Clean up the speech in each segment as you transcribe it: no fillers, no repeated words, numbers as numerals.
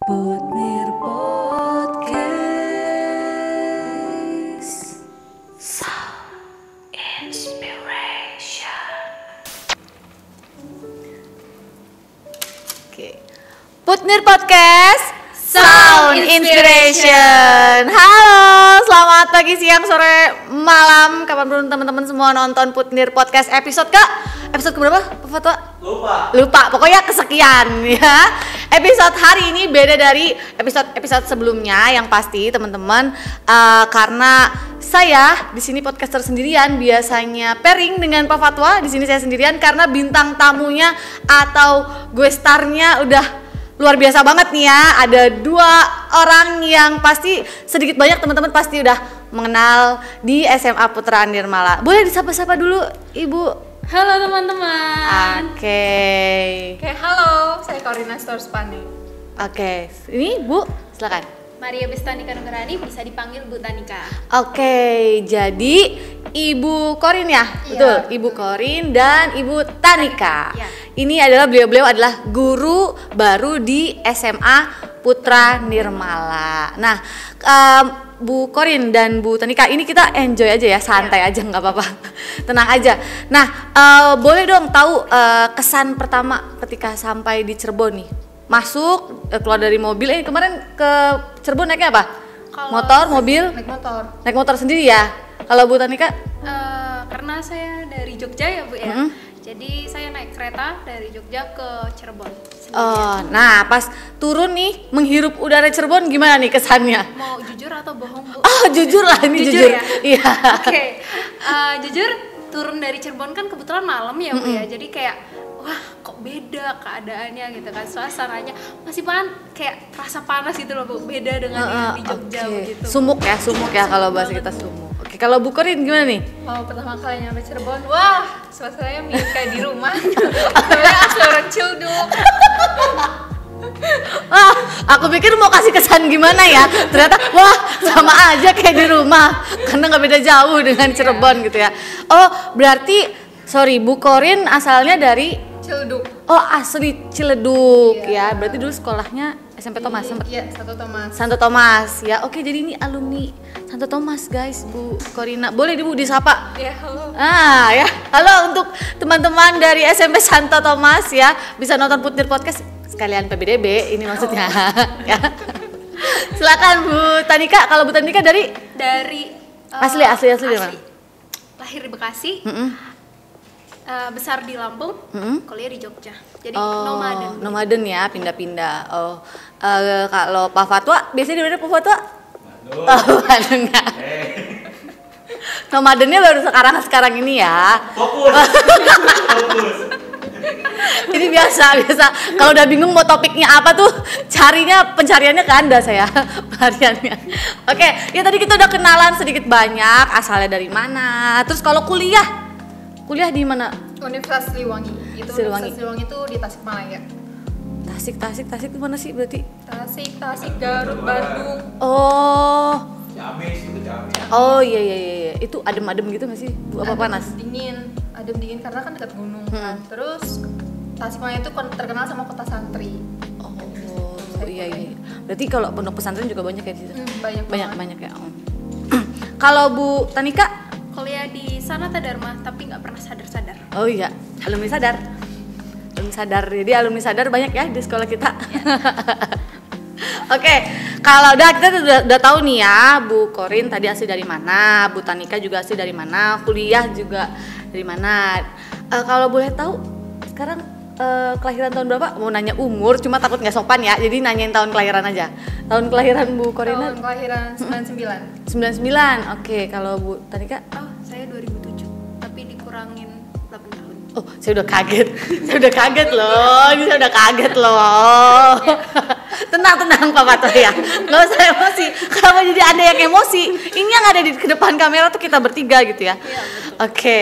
Putnir Podcast Sound Inspiration. Oke. Putnir Podcast Sound Inspiration. Halo, selamat pagi, siang, sore, malam, kapanpun teman-teman semua nonton Putnir Podcast episode keberapa? Fatwa? Lupa, pokoknya kesekian ya. Episode hari ini beda dari episode sebelumnya yang pasti teman-teman, karena saya di sini podcaster sendirian, biasanya pairing dengan Pak Fatwa. Di sini saya sendirian karena bintang tamunya atau guest starnya udah luar biasa banget nih ya. Ada dua orang yang pasti sedikit banyak teman-teman pasti udah mengenal di SMA Putra Nirmala. Boleh disapa-sapa dulu Ibu? Halo teman-teman. Oke, Halo, saya Corina Storspani. Oke, ini Bu, silakan. Maria Bestanika Nugrani, bisa dipanggil Bu Tanika. Oke, jadi Ibu Korin ya? Iya. Betul, Ibu Korin dan Ibu Tanika. Iya. Ini adalah beliau adalah guru baru di SMA Putra Nirmala. Nah, Bu Korin dan Bu Tanika, ini kita enjoy aja ya, santai aja, nggak apa-apa, tenang aja. Nah, boleh dong tahu kesan pertama ketika sampai di Cirebon nih, masuk, keluar dari mobil. Kemarin ke Cirebon naiknya apa? Motor, mobil? Naik motor sendiri ya. Kalau Bu Tanika? Karena saya dari Jogja ya Bu ya. Jadi saya naik kereta dari Jogja ke Cirebon. Oh, nah pas turun nih menghirup udara Cirebon gimana nih kesannya? Mau jujur atau bohong Bu? Oh, jujur lah, ini jujur. Ya? Iya. Oke. Jujur turun dari Cirebon kan kebetulan malam ya Bu ya. Jadi kayak wah kok beda keadaannya gitu kan, suasananya masih kayak rasa panas gitu loh Bu, beda dengan yang di Jogja begitu. Sumuk ya kalau bahasa kita sumuk. Oke, kalau Bu Korin gimana nih? Oh, pertama kali nyampe Cirebon, wah suasananya mirip kayak di rumah. Sebenarnya asli orang Cilduk. Aku pikir mau kasih kesan gimana ya, ternyata wah sama aja kayak di rumah, karena nggak beda jauh dengan Cirebon gitu ya. Oh, berarti sorry, Bu Korin asalnya dari Cilduk. Oh, asli Ciledug ya. Berarti dulu sekolahnya SMP Thomas sempat. Iya, Santo Thomas ya. Oke, jadi ini alumni Santo Thomas guys, Bu Korina. Boleh Bu disapa? Iya, halo. Ya. Halo untuk teman-teman dari SMP Santo Thomas ya. Bisa nonton Putnir Podcast sekalian PBDB ini maksudnya. Ya. Silakan Bu Tanika. Kalau Bu Tanika dari asli di mana? Lahir di Bekasi. Besar di Lampung, kuliah di Jogja. Jadi nomaden ya, pindah-pindah. Kalau Pak Fatwa biasanya di mana Pak Fatwa? Bandung ya. Nomadennya baru sekarang ini ya. Fokus. Ini biasa. Kalau udah bingung mau topiknya apa tuh, pencariannya ke Anda saya. Pelariannya. Oke, ya tadi kita udah kenalan sedikit banyak, asalnya dari mana. Terus kalau kuliah di mana? Universitas Siliwangi. Universitas Siliwangi itu di Tasikmalaya. Tasik itu mana sih berarti? Tasik, Garut, Bandung. Oh. Ciamis itu Ciamis. Oh iya. Itu adem-adem gitu nggak sih? Apa panas? Adem dingin karena kan dekat gunung kan. Terus Tasikmalaya itu terkenal sama kota santri. Oh iya. Berarti kalau pondok pesantren juga banyak ya di situ? Banyak ya. Kalau Bu Tanika? Kuliah di Sanata Dharma tapi nggak pernah sadar. Oh iya, alumni sadar. Jadi alumni sadar banyak ya di sekolah kita. Oke, kalau kita udah tahu nih ya, Bu Korin tadi asli dari mana, Bu Tanika juga asli dari mana, kuliah juga dari mana. Kalau boleh tahu sekarang kelahiran tahun berapa? Mau nanya umur, cuma takut nggak sopan ya, jadi nanyain tahun kelahiran aja. Tahun kelahiran Bu Korina? Tahun kelahiran 99. 99. Oke, kalau Bu Tanika? Saya 2007, tapi dikurangin 8 tahun. Oh, saya udah kaget. Saya udah kaget loh. Tenang Pak Pato ya. Nggak usah emosi. Kenapa jadi Anda yang emosi? Ini yang ada di depan kamera tuh kita bertiga gitu ya. Iya, betul. Oke.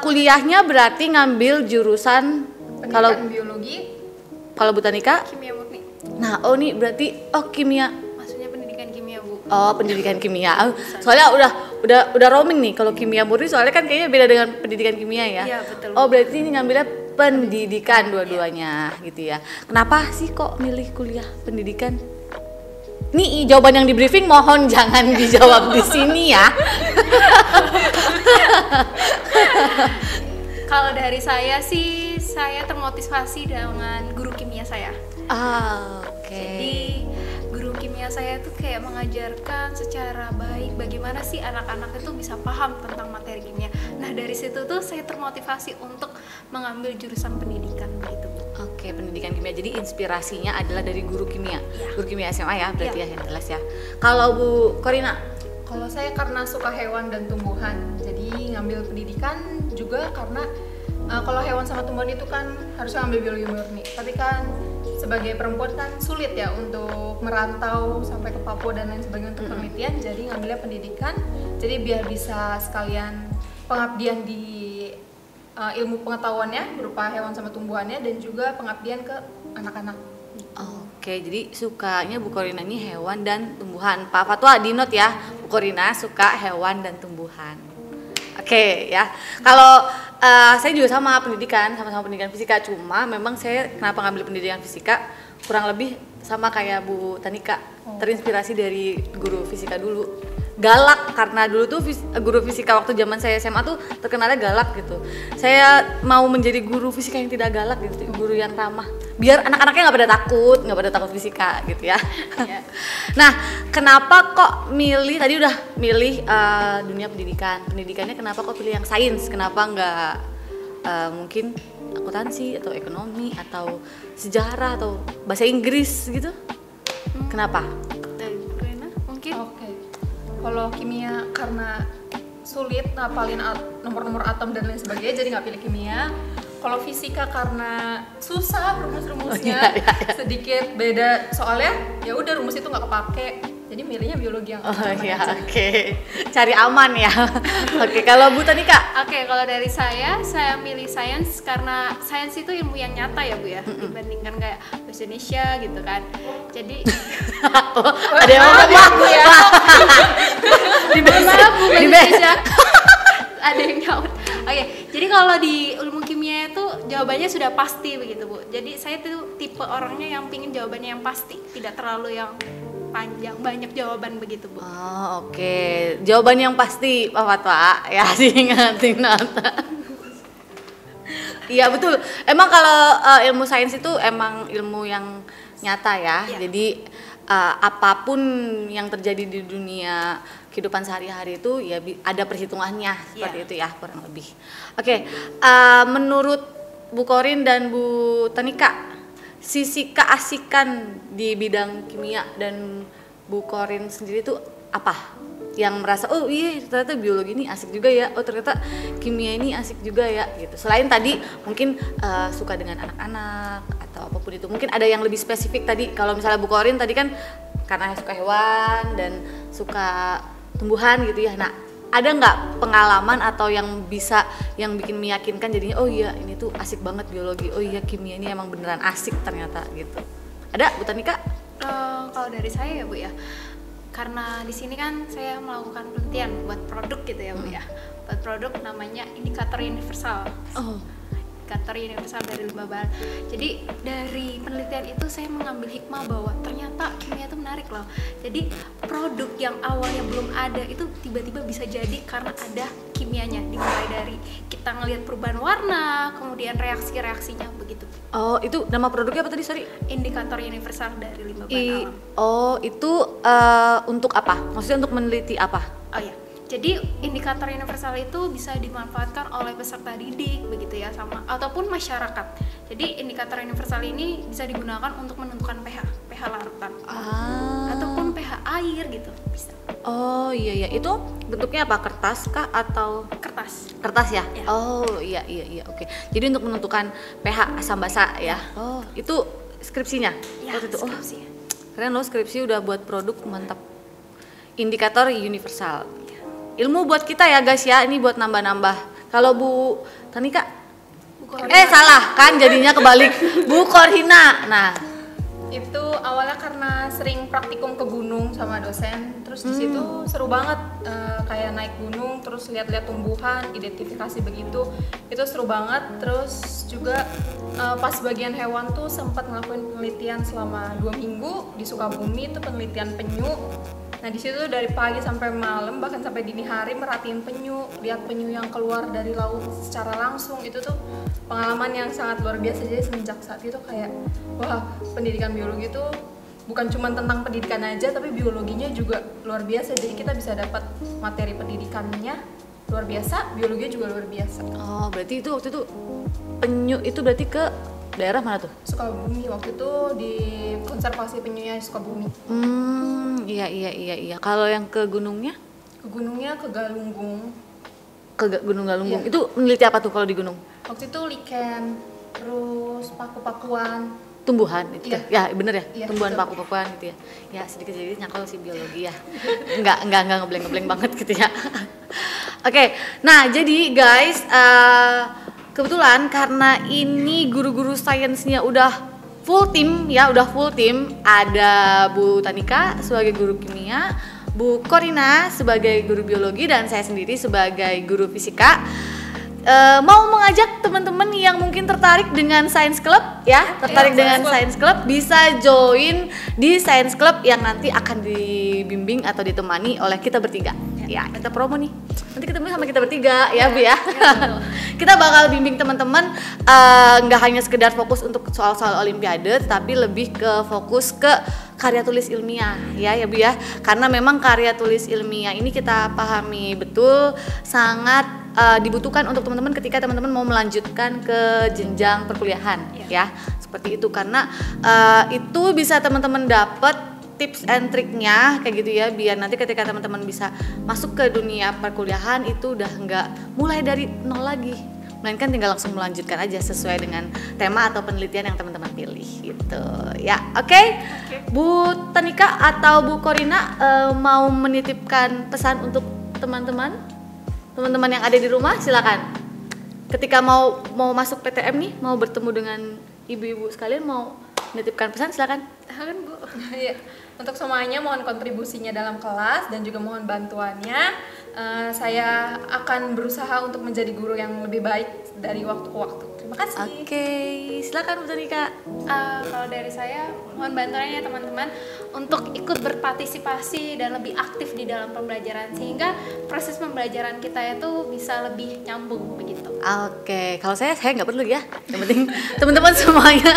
Kuliahnya berarti ngambil jurusan pendidikan biologi. Kalau Bu Tanika? Kimia murni. Nah, nih berarti kimia. Maksudnya pendidikan kimia, Bu. Oh, pendidikan kimia. Soalnya udah roaming nih kalau kimia murni, soalnya kan kayaknya beda dengan pendidikan kimia ya. Iya, betul. Oh, berarti ini ngambilnya pendidikan dua-duanya gitu ya. Kenapa sih kok milih kuliah pendidikan? Nih jawaban yang di briefing mohon jangan dijawab di sini ya. Kalau dari saya sih, saya termotivasi dengan guru kimia saya. Oke. Jadi guru kimia saya tuh kayak mengajarkan secara baik bagaimana sih anak-anak itu bisa paham tentang materi kimia. Nah dari situ tuh saya termotivasi untuk mengambil jurusan pendidikan begitu. Oke, pendidikan kimia. Jadi inspirasinya adalah dari guru kimia. Guru kimia SMA ya, berarti ya yang jelas ya. Kalau Bu Korina? Kalau saya karena suka hewan dan tumbuhan, jadi ngambil pendidikan juga karena kalau hewan sama tumbuhan itu kan harusnya ngambil biologi murni. Tapi kan sebagai perempuan kan sulit ya untuk merantau sampai ke Papua dan lain sebagainya untuk penelitian. Jadi ngambilnya pendidikan. Jadi biar bisa sekalian pengabdian di ilmu pengetahuannya berupa hewan sama tumbuhannya dan juga pengabdian ke anak-anak. Oke, jadi sukanya Bu Korina ini hewan dan tumbuhan. Pak Fatwa di note ya, Bu Korina suka hewan dan tumbuhan. Oke ya, kalau saya juga sama pendidikan, sama-sama pendidikan fisika. Cuma memang saya kenapa ngambil pendidikan fisika kurang lebih sama kayak Bu Tanika, terinspirasi dari guru fisika dulu. Galak, karena dulu tuh guru fisika waktu zaman saya SMA tuh terkenalnya galak gitu. Saya mau menjadi guru fisika yang tidak galak gitu, guru yang ramah. Biar anak-anaknya nggak pada takut fisika gitu ya. Nah, kenapa kok milih, tadi udah milih dunia pendidikan. Pendidikannya kenapa kok pilih yang sains? Kenapa nggak mungkin akuntansi atau ekonomi atau sejarah atau bahasa Inggris gitu? Kenapa? Dari Rena mungkin? Oke. Kalau kimia karena sulit ngapalin nomor-nomor atom dan lain sebagainya, jadi nggak pilih kimia. Kalau fisika karena susah rumus-rumusnya, sedikit beda soalnya, ya udah rumus itu nggak kepake. Jadi milihnya biologi yang Oke. Cari aman ya. Oke, kalau Bu Tanika? Oke, kalau dari saya milih sains karena sains itu ilmu yang nyata ya Bu ya, dibandingkan kayak bahasa Indonesia gitu kan. Jadi ada yang ngomong Bu ya. Di bahasa Indonesia ada yang nyaut. Oke, jadi kalau di ilmu kimia itu jawabannya sudah pasti begitu Bu. Jadi saya tuh tipe orangnya yang pingin jawabannya yang pasti, tidak terlalu yang panjang, banyak jawaban begitu Bu. Oke. Jawaban yang pasti Pak Fatwa ya, diingatin nota. Iya betul. Emang kalau ilmu sains itu emang ilmu yang nyata ya. Jadi apapun yang terjadi di dunia kehidupan sehari-hari itu ya ada perhitungannya seperti itu ya kurang lebih. Oke. Menurut Bu Korin dan Bu Tanika, sisi keasikan di bidang kimia dan Bu Korin sendiri itu apa? Yang merasa oh iya ternyata biologi ini asik juga ya, oh ternyata kimia ini asik juga ya gitu. Selain tadi mungkin suka dengan anak-anak atau apapun itu, mungkin ada yang lebih spesifik tadi. Kalau misalnya Bu Korin tadi kan karena suka hewan dan suka tumbuhan gitu ya. Nah ada nggak pengalaman atau yang bikin meyakinkan jadinya oh iya ini tuh asik banget biologi, oh iya kimia ini emang beneran asik ternyata gitu. Ada Bu Tanika? Kalau dari saya ya Bu ya, karena di sini kan saya melakukan penelitian buat produk gitu ya Bu ya, buat produk namanya indikator universal. Indikator universal dari limbah bahan. Jadi dari penelitian itu saya mengambil hikmah bahwa ternyata kimia itu menarik loh. Jadi produk yang awalnya belum ada itu tiba-tiba bisa jadi karena ada kimianya. Dimulai dari kita ngelihat perubahan warna, kemudian reaksi-reaksinya begitu. Oh itu nama produknya apa tadi sorry? Indikator universal dari limbah bahan alam. Oh itu untuk apa? Maksudnya untuk meneliti apa? Oh ya. Jadi indikator universal itu bisa dimanfaatkan oleh peserta didik begitu ya sama ataupun masyarakat. Jadi indikator universal ini bisa digunakan untuk menentukan pH larutan. Ataupun pH air gitu bisa. Oh iya itu bentuknya apa? Kertas kah atau kertas ya? Oh iya oke. Jadi untuk menentukan pH asam basa ya. Oh itu skripsinya? Ya, skripsi. Keren loh skripsi udah buat produk mantap. Indikator universal. Ilmu buat kita ya guys ya, ini buat nambah-nambah. Kalau Bu Tanika? Salah kan jadinya kebalik. Bu Korina. Nah, Itu awalnya karena sering praktikum ke gunung sama dosen, terus di situ seru banget, kayak naik gunung, terus lihat-lihat tumbuhan, identifikasi begitu, itu seru banget. Terus juga pas bagian hewan tuh sempat ngelakuin penelitian selama 2 minggu di Sukabumi, itu penelitian penyu. Nah di situ dari pagi sampai malam, bahkan sampai dini hari merhatiin penyu, lihat penyu yang keluar dari laut secara langsung. Itu tuh pengalaman yang sangat luar biasa. Jadi semenjak saat itu kayak, wah, pendidikan biologi itu bukan cuma tentang pendidikan aja, tapi biologinya juga luar biasa. Jadi kita bisa dapat materi pendidikannya luar biasa, biologinya juga luar biasa. Oh, berarti itu waktu itu penyu itu berarti ke daerah mana tuh? Sukabumi, waktu itu di konservasi penyunya Sukabumi. Iya. Kalau yang ke gunungnya? Ke gunungnya ke Galunggung. Ke Gunung Galunggung. Iya. Itu meneliti apa tuh kalau di gunung? Waktu itu lichen, terus paku-pakuan. Tumbuhan itu Iya. ya bener ya, Iya, tumbuhan betul. paku-pakuan gitu ya. Ya sedikit nyakal sih biologi ya. Enggak ngebleng banget gitu ya. Oke, nah jadi guys, kebetulan karena ini guru-guru sainsnya udah full tim ya, ada Bu Tanika sebagai guru kimia, Bu Korina sebagai guru biologi, dan saya sendiri sebagai guru fisika. Mau mengajak teman-teman yang mungkin tertarik dengan Science Club ya, dengan Science Club, bisa join di Science Club yang nanti akan dibimbing atau ditemani oleh kita bertiga. Ya, kita promo nih. Nanti ketemu sama kita bertiga ya, Bu ya. Kita bakal bimbing teman-teman, nggak hanya sekedar fokus untuk soal-soal olimpiade, tapi lebih ke fokus ke karya tulis ilmiah ya Bu ya. Karena memang karya tulis ilmiah ini kita pahami betul sangat dibutuhkan untuk teman-teman ketika teman-teman mau melanjutkan ke jenjang perkuliahan ya. Seperti itu, karena itu bisa teman-teman dapat tips and triknya kayak gitu ya, biar nanti ketika teman-teman bisa masuk ke dunia perkuliahan itu udah nggak mulai dari nol lagi, melainkan tinggal langsung melanjutkan aja sesuai dengan tema atau penelitian yang teman-teman pilih gitu ya. Oke. Bu Tanika atau Bu Korina mau menitipkan pesan untuk teman-teman yang ada di rumah, silakan. Ketika mau masuk PTM nih, mau bertemu dengan ibu-ibu sekalian, mau menitipkan pesan, silakan. Kan Bu. Iya. Untuk semuanya mohon kontribusinya dalam kelas dan juga mohon bantuannya. Saya akan berusaha untuk menjadi guru yang lebih baik dari waktu ke waktu. Terima kasih. Oke, silakan Bu Tanika. Kalau dari saya, mohon bantuannya teman-teman untuk ikut berpartisipasi dan lebih aktif di dalam pembelajaran, sehingga proses pembelajaran kita itu bisa lebih nyambung begitu. Oke, kalau saya nggak perlu ya. Yang penting teman-teman semuanya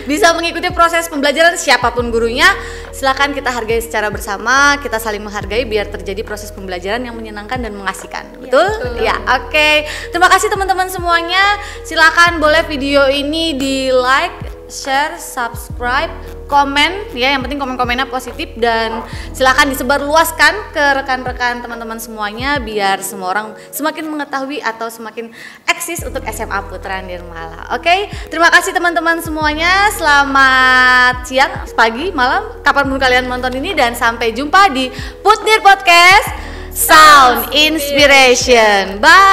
bisa mengikuti proses pembelajaran, siapapun gurunya. Silakan kita hargai secara bersama, kita saling menghargai biar terjadi proses pembelajaran yang menyenangkan dan mengasihkan. Betul? Ya, oke. Terima kasih teman-teman semuanya. Silakan boleh video ini di like, share, subscribe, komen ya, yang penting komen-komennya positif, dan silakan disebarluaskan ke rekan-rekan teman-teman semuanya biar semua orang semakin mengetahui atau semakin eksis untuk SMA Putra Nirmala. Oke, terima kasih teman-teman semuanya. Selamat siang, pagi, malam, kapanpun kalian menonton ini, dan sampai jumpa di Putnir Podcast Sound Inspiration. Bye.